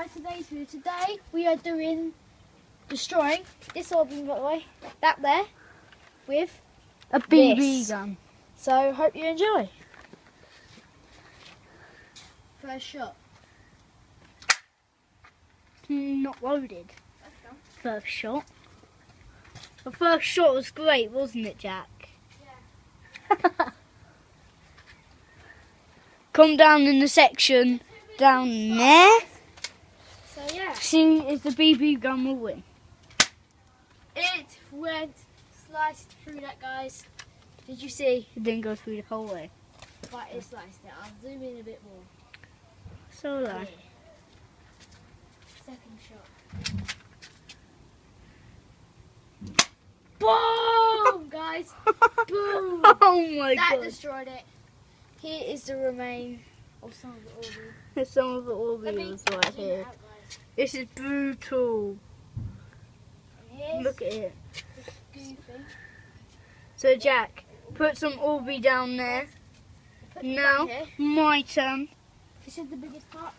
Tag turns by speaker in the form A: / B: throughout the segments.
A: guys, today's video. Today we are destroying this orbeez, by the way, that there, with
B: a BB
A: this
B: gun.
A: So hope you enjoy. First shot.
B: Not loaded. First shot. The first shot was great, wasn't it, Jack?
A: Yeah.
B: Come down in the section down there.
A: So yeah.
B: See if the BB gun will win.
A: It went sliced through that, guys. Did you see?
B: It didn't go through the whole way.
A: But it sliced it. I'll zoom in a bit more.
B: So
A: Yeah.
B: like.
A: Second shot. Boom, guys. Boom.
B: Oh my
A: That
B: god.
A: destroyed it. Here is the remain of some of the orbeez.
B: There's some of the
A: Let me
B: orbeez right
A: zoom
B: here.
A: out, guys.
B: This is brutal.
A: And here's
B: Look at it.
A: the scooping.
B: So Jack, put some orbeez down there.
A: Put it
B: Now,
A: back here.
B: my turn.
A: This is the biggest part.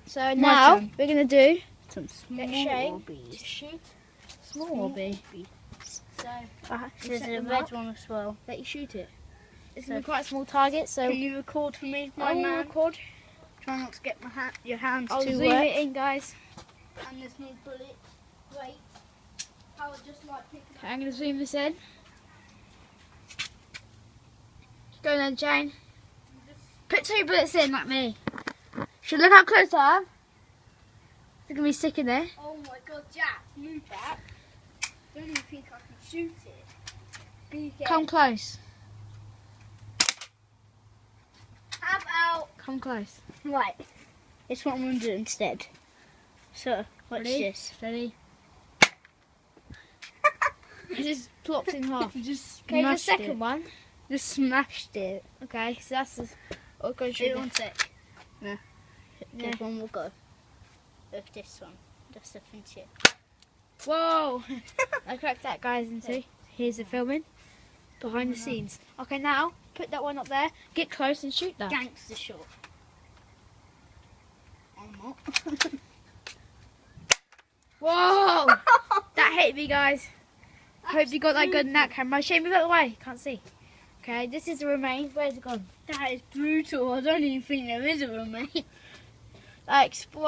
A: So now
B: turn.
A: we're gonna do
B: Some small
A: get Shane to
B: orbeez.
A: shoot small orbeez. So
B: There's
A: set
B: a
A: them
B: red
A: up.
B: one as well.
A: let you shoot it. It's
B: So-
A: gonna be quite a small target, so
B: Can you record for me, my
A: I will
B: man?
A: record.
B: Try not to get your hands
A: I'll
B: too
A: zoom
B: wet.
A: it in, guys.
B: And there's no bullet. Wait. How it just like picking
A: Okay, I'm gonna zoom this in. Go then, Jane. Put 2 bullets in, like me. Should look how close I am. It's gonna be sick in there.
B: Oh my god, Jack, move back. Don't even think I can shoot it. Be
A: Come close.
B: Have out.
A: Come close.
B: Right. It's what I'm going to do instead. So, watch
A: Ready?
B: this.
A: Ready? It just plopped in half.
B: Just
A: Okay, the
B: smashed
A: second
B: it.
A: one.
B: Just smashed it.
A: Okay, so that's the. Oh, go shoot
B: Wait
A: it.
B: 1 sec. No.
A: Yeah.
B: This one will go. With this one. Just to finish it.
A: Whoa! I cracked that, guys, into. Here's the filming. Behind the scenes. Okay, now put that one up there. Get close and shoot that.
B: Gangster shot. I'm not.
A: Whoa! That hit me, guys. Hope you got that good in that camera. Shane, move out of the way. Can't see. Okay, this is the remain. Where's it gone?
B: That is brutal. I don't even think there is a remain.
A: Explode.